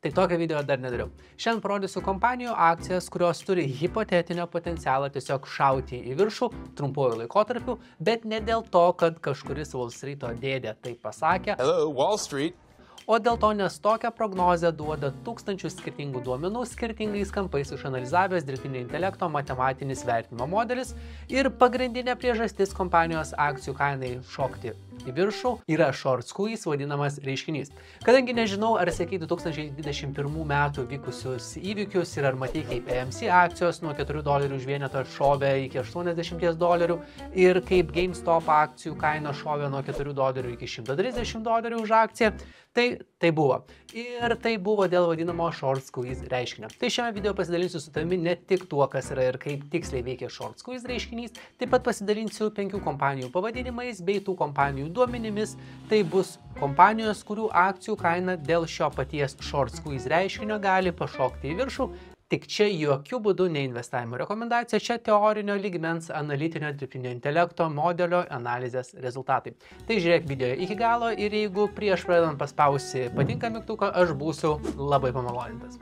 Tai tokio video dar nedariau. Šiandien parodysiu kompanijų akcijas, kurios turi hipotetinio potencialą tiesiog šauti į viršų trumpuoju laikotarpiu, bet ne dėl to, kad kažkuris Wall Street'o dėdė tai pasakė. Hello, Wall Street. O dėl to, nes tokią prognozę duoda tūkstančius skirtingų duomenų, skirtingais kampais išanalizavęs dirbtinio intelekto matematinis vertinimo modelis ir pagrindinė priežastis kompanijos akcijų kainai šokti į viršų yra short squeeze vadinamas reiškinys. Kadangi nežinau, ar sekei 2021 metų vykusius įvykius ir ar matei, kaip AMC akcijos nuo $4 už vienetą šovė iki $80 ir kaip GameStop akcijų kaina šovė nuo $4 iki $130 už akciją, tai buvo. Ir tai buvo dėl vadinamo short squeeze reiškinio. Tai šiame video pasidalinsiu su tavimi ne tik tuo, kas yra ir kaip tiksliai veikia short squeeze reiškinys, taip pat pasidalinsiu 5 kompanijų pavadinimais bei tų kompanijų duomenimis. Tai bus kompanijos, kurių akcijų kaina dėl šio paties short squeeze reiškinio gali pašokti į viršų. Tik čia jokių būdų ne investavimo rekomendacija, čia teorinio lygmens analitinio dirbtinio intelekto modelio analizės rezultatai. Tai žiūrėk video iki galo ir jeigu prieš pradedant paspausi patinka mygtuką, aš būsiu labai pamalonintas.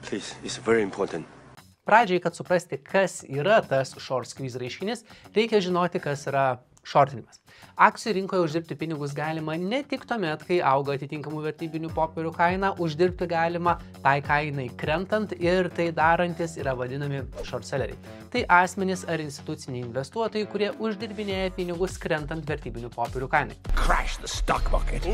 Please, it's very important. Pradžiai, kad suprasti, kas yra tas short squeeze reiškinys, reikia žinoti, kas yra shortinimas. Akcijų rinkoje uždirbti pinigus galima ne tik tuomet, kai auga atitinkamų vertybinių popierių kaina, uždirbti galima tai kainai krentant ir tai darantis yra vadinami short selleriai. Tai asmenys ar instituciniai investuotojai, kurie uždirbinėja pinigus krentant vertybinių popierių kainai. Crash the stock market.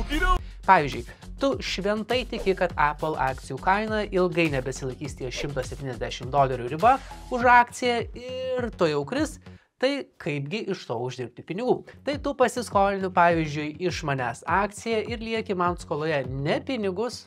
Pavyzdžiui, tu šventai tiki, kad Apple akcijų kaina ilgai nebesilaikys ties $170 riba už akciją ir to jau kris. Tai kaipgi iš to uždirbti pinigų? Tai tu pasiskolini, pavyzdžiui, iš manęs akciją ir lieki man skoloje ne pinigus,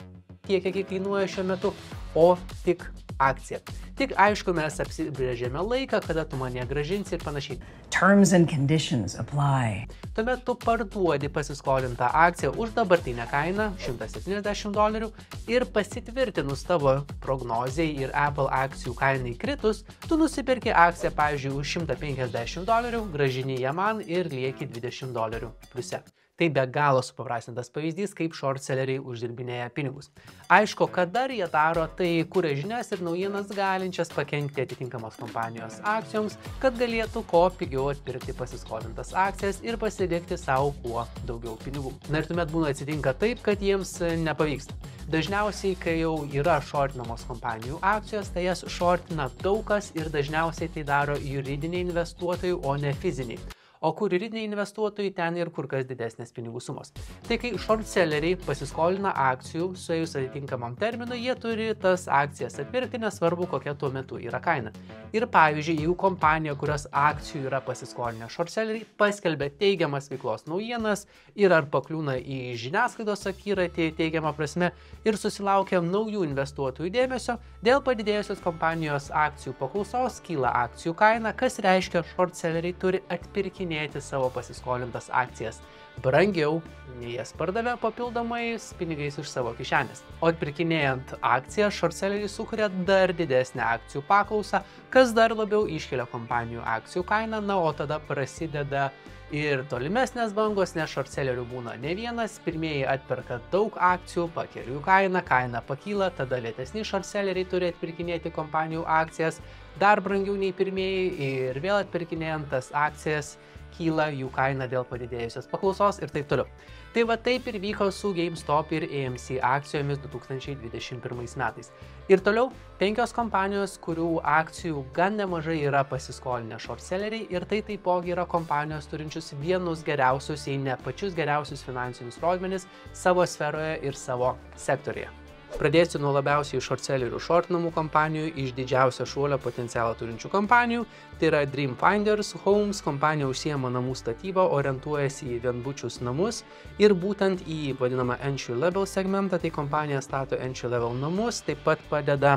tiek, kiek kainuoja šiuo metu, o tik akciją. Tik aišku, mes apsibrėžėme laiką, kada tu mane grąžinsi ir panašiai. Terms and conditions apply. Tuomet tu parduodi pasiskolintą akciją už dabartinę kainą $170 ir pasitvirtinus tavo prognozijai ir Apple akcijų kainai kritus, tu nusipirki akciją, pavyzdžiui, už $150, grąžini ją man ir lieki $20 pliuse. Tai be galo supaprastintas pavyzdys, kaip short selleriai uždirbinėja pinigus. Aišku, kad dar jie daro, tai kuria žinias ir naujienas galinčias pakenkti atitinkamos kompanijos akcijoms, kad galėtų kuo pigiau atpirkti pasiskolintas akcijas ir pasilikti savo kuo daugiau pinigų. Na ir tuomet būna atsitinka taip, kad jiems nepavyksta. Dažniausiai, kai jau yra shortinamos kompanijų akcijos, tai jas shortina daug kas ir dažniausiai tai daro juridiniai investuotojai, o ne fiziniai. O kur juridiniai investuotojai, ten ir kur kas didesnės pinigų sumos. Tai kai short selleriai pasiskolina akcijų, suėjus atitinkamam terminui, jie turi tas akcijas atpirkti, nesvarbu, kokia tuo metu yra kaina. Ir pavyzdžiui, jeigu kompanija, kurios akcijų yra pasiskolinę short selleriai, paskelbia teigiamas veiklos naujienas ir ar pakliūna į žiniasklaidos akiratį teigiamą prasme ir susilaukia naujų investuotojų dėmesio, dėl padidėjusios kompanijos akcijų paklausos kyla akcijų kaina, kas reiškia, short selleriai turi atpirkinėti savo pasiskolintas akcijas brangiau, nei jas pardavė papildomais pinigais iš savo kišenės. O atpirkinėjant akciją, short selleriai sukuria dar didesnę akcijų paklausą, kas dar labiau iškelia kompanijų akcijų kainą, na, o tada prasideda ir tolimesnės bangos, nes short sellerių būna ne vienas, pirmieji atperka daug akcijų, pakelia jų kainą, kaina pakyla, tada lėtesni short selleriai turi atpirkinėti kompanijų akcijas dar brangiau nei pirmieji ir vėl atpirkinėjant tas akcijas kyla jų kaina dėl padidėjusios paklausos ir taip toliau. Tai va taip ir vyko su GameStop ir AMC akcijomis 2021 metais. Ir toliau 5 kompanijos, kurių akcijų gan nemažai yra pasiskolinę short selleriai ir tai taipogi yra kompanijos turinčius vienus geriausius, jei ne pačius geriausius finansinius rodmenis savo sferoje ir savo sektorėje. Pradėsiu nuo labiausiai short sellerių shortinamų kompanijų iš didžiausio šuolio potencialą turinčių kompanijų. Tai yra Dream Finders Homes, kompanija užsiema namų statybą, orientuojasi į vienbučius namus ir būtent į vadinamą entry level segmentą, tai kompanija stato entry level namus, taip pat padeda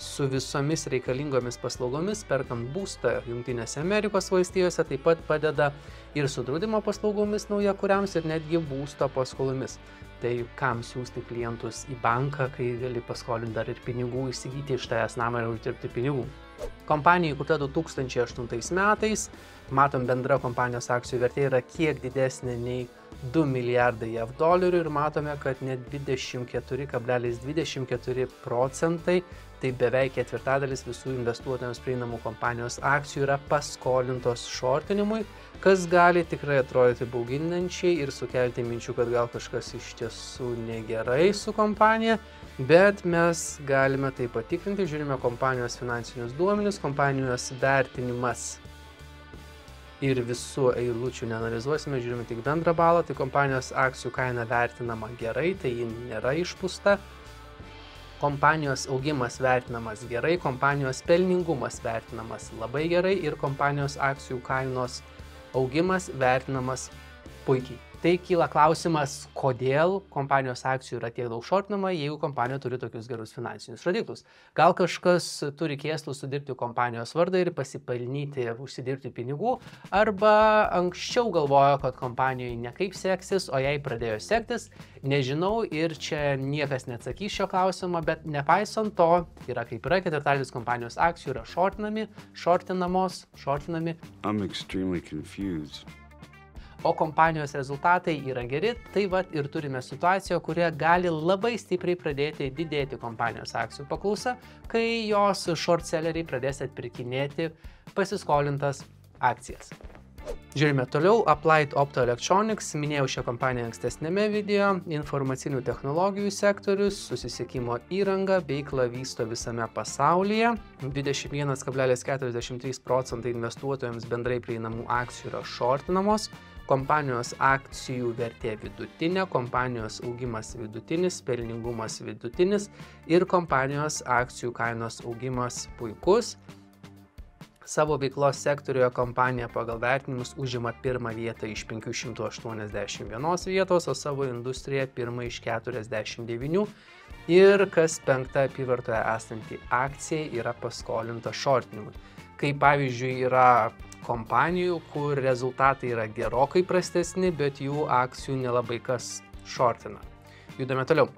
su visomis reikalingomis paslaugomis, perkant būstą Jungtinėse Amerikos valstijose, taip pat padeda ir su draudimo paslaugomis naujakuriams ir netgi būsto paskolomis. Tai kam siūsti klientus į banką, kai gali paskolinti dar ir pinigų, įsigyti iš tavęs namą ir uždirbti pinigų. Kompanija įkurta 2008 metais, matom bendra kompanijos akcijų vertė yra kiek didesnė nei 2 milijardai JAV dolerių ir matome, kad net 24,24%, tai beveik ketvirtadalis visų investuotojams prieinamų kompanijos akcijų yra paskolintos shortinimui, kas gali tikrai atrodyti bauginančiai ir sukelti minčių, kad gal kažkas iš tiesų negerai su kompanija, bet mes galime tai patikrinti, žiūrime kompanijos finansinius duomenis, kompanijos vertinimas. Ir visų eilučių neanalizuosime, žiūrime tik bendrą balą, tai kompanijos akcijų kaina vertinama gerai, tai ji nėra išpūsta. Kompanijos augimas vertinamas gerai, kompanijos pelningumas vertinamas labai gerai ir kompanijos akcijų kainos augimas vertinamas puikiai. Tai kyla klausimas, kodėl kompanijos akcijų yra tiek daug shortinama, jeigu kompanija turi tokius gerus finansinius rodiklius. Gal kažkas turi kėslų sudirbti kompanijos vardą ir pasipelnyti, užsidirbti pinigų, arba anksčiau galvojo, kad kompanijoje nekaip seksis, o jai pradėjo sektis, nežinau ir čia niekas neatsakys šio klausimo, bet nepaisant to, yra kaip yra, ketvirtadalis kompanijos akcijų yra shortinami. I'm extremely confused. O kompanijos rezultatai yra geri, tai vat ir turime situaciją, kurioje gali labai stipriai pradėti didėti kompanijos akcijų paklausa, kai jos short selleriai pradės atpirkinėti pasiskolintas akcijas. Žiūrime toliau, Applied Optoelectronics, minėjau šią kompaniją ankstesnėme video, informacinių technologijų sektorius, susisiekimo įranga, veikla vysto visame pasaulyje, 21,43% investuotojams bendrai prieinamų akcijų yra shortinamos, kompanijos akcijų vertė vidutinė, kompanijos augimas vidutinis, pelningumas vidutinis ir kompanijos akcijų kainos augimas puikus. Savo veiklos sektoriuje kompanija pagal vertinimus užima pirmą vietą iš 581 vietos, o savo industriją pirmą iš 49 ir kas penkta apyvartoje esanti akcija yra paskolinta shortinimui. Kai pavyzdžiui yra kompanijų, kur rezultatai yra gerokai prastesni, bet jų akcijų nelabai kas shortina. Judame toliau.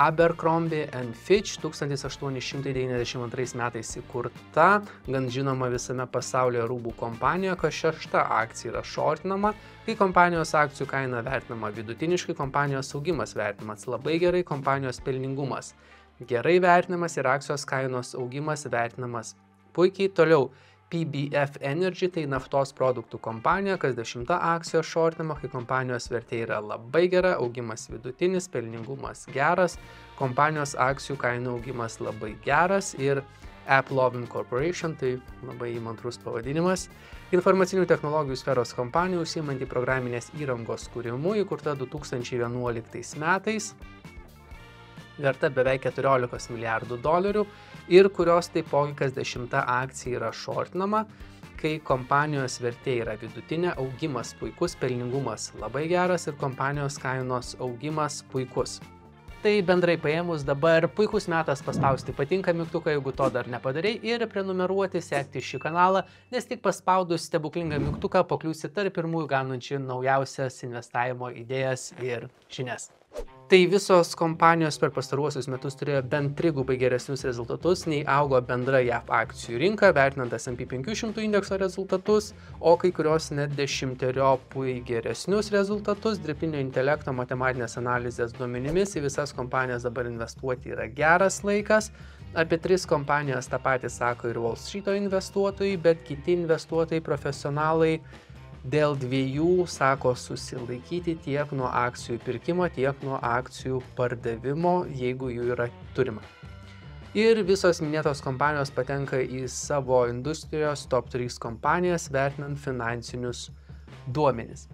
Abercrombie & Fitch 1892 metais įkurta, gan žinoma visame pasaulyje rūbų kompanija, kas šešta akcija yra shortinama, kai kompanijos akcijų kaina vertinama vidutiniškai, kompanijos augimas vertinamas labai gerai, kompanijos pelningumas gerai vertinamas ir akcijos kainos augimas vertinamas puikiai. Toliau PBF Energy, tai naftos produktų kompanija, kas 10 akcijos shortinama, kai kompanijos vertė yra labai gera, augimas vidutinis, pelningumas geras, kompanijos akcijų kainų augimas labai geras ir AppLovin Corporation, tai labai įmantrus pavadinimas, informacinių technologijų sferos kompanija, užsiimanti programinės įrangos kūrimu, įkurta 2011 metais, verta beveik 14 milijardų dolerių ir kurios taipogi kas 10 akcija yra shortinama, kai kompanijos vertė yra vidutinė, augimas puikus, pelningumas labai geras ir kompanijos kainos augimas puikus. Tai bendrai paėmus dabar puikus metas paspausti patinka mygtuką, jeigu to dar nepadarai, ir prenumeruoti, sekti šį kanalą, nes tik paspaudus stebuklingą mygtuką pakliūsi tarp pirmųjų gaunančių naujausias investavimo idėjas ir žinias. Tai visos kompanijos per pastaruosius metus turėjo bent trigubai geresnius rezultatus, nei augo bendra JAV akcijų rinka, vertinant S&P 500 indekso rezultatus, o kai kurios net 10-eriopai geresnius rezultatus. Dirbtinio intelekto matematinės analizės duomenimis į visas kompanijas dabar investuoti yra geras laikas. Apie 3 kompanijas tą patį sako ir Wall Street'o investuotojai, bet kiti investuotojai profesionalai dėl 2 sako susilaikyti tiek nuo akcijų pirkimo, tiek nuo akcijų pardavimo, jeigu jų yra turima. Ir visos minėtos kompanijos patenka į savo industrijos top 3 kompanijas, vertinant finansinius duomenis.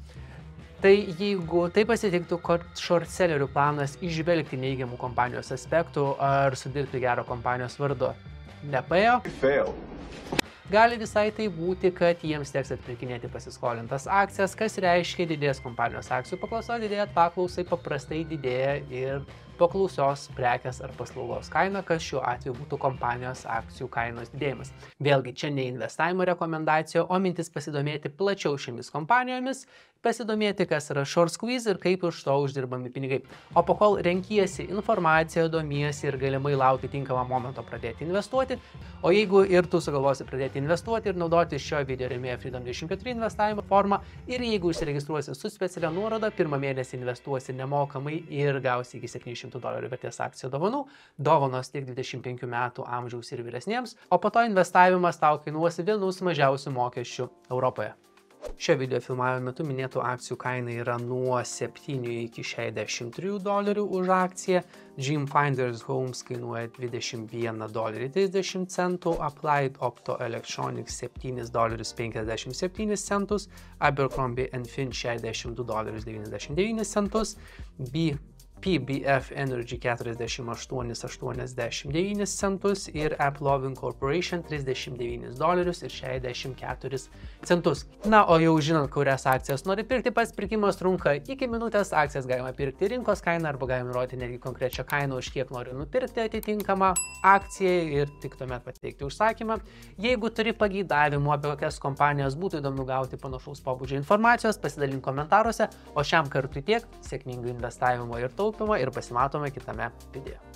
Tai jeigu tai pasitiktų, kad short sellerių planas išvelgti neigiamų kompanijos aspektų ar sudirbti gero kompanijos vardu nepaėjo, gali visai tai būti, kad jiems teks atpirkinėti pasiskolintas akcijas, kas reiškia didės kompanijos akcijų paklausa, didėjant paklausai paprastai didėja ir paklausios prekės ar paslaugos kaina, kas šiuo atveju būtų kompanijos akcijų kainos didėjimas. Vėlgi, čia ne investavimo rekomendacija, o mintis pasidomėti plačiau šiomis kompanijomis, pasidomėti, kas yra short squeeze ir kaip iš to uždirbami pinigai. O po kol renkiesi informaciją, domiesi ir galimai lauki tinkamą momentą pradėti investuoti, o jeigu ir tu sugalvosi pradėti investuoti ir naudoti šio video rėmėjo Freedom24 investavimo formą ir jeigu užsiregistruosi su specialia nuoroda, pirmą mėnesį investuosi nemokamai ir gausi iki $700 vertės akcijų dovanų, dovanos tik 25 metų amžiaus ir vyresniems, o po to investavimas tau kainuosi vienus mažiausių mokesčių Europoje. Šio video filmavimo metu minėtų akcijų kaina yra nuo 7 iki $63 už akciją, Dream Finders Homes kainuoja $21.30, Applied Optoelectronics $7.57, Abercrombie & Fitch $62.99, PBF Energy $48.89 ir AppLovin Corporation $39.64. Na, o jau žinant, kurias akcijas nori pirkti, pats pirkimas trunka iki minutės, akcijas galima pirkti rinkos kainą arba galima nurodyti netgi konkrečią kainą, už kiek nori nupirkti atitinkamą akciją ir tik tuomet pateikti užsakymą. Jeigu turi pageidavimų apie kokias kompanijas būtų įdomu gauti panašaus pobūdžio informacijos, pasidalink komentaruose, o šiam kartui tiek, sėkmingo investavimo ir taupimo ir pasimatome kitame video.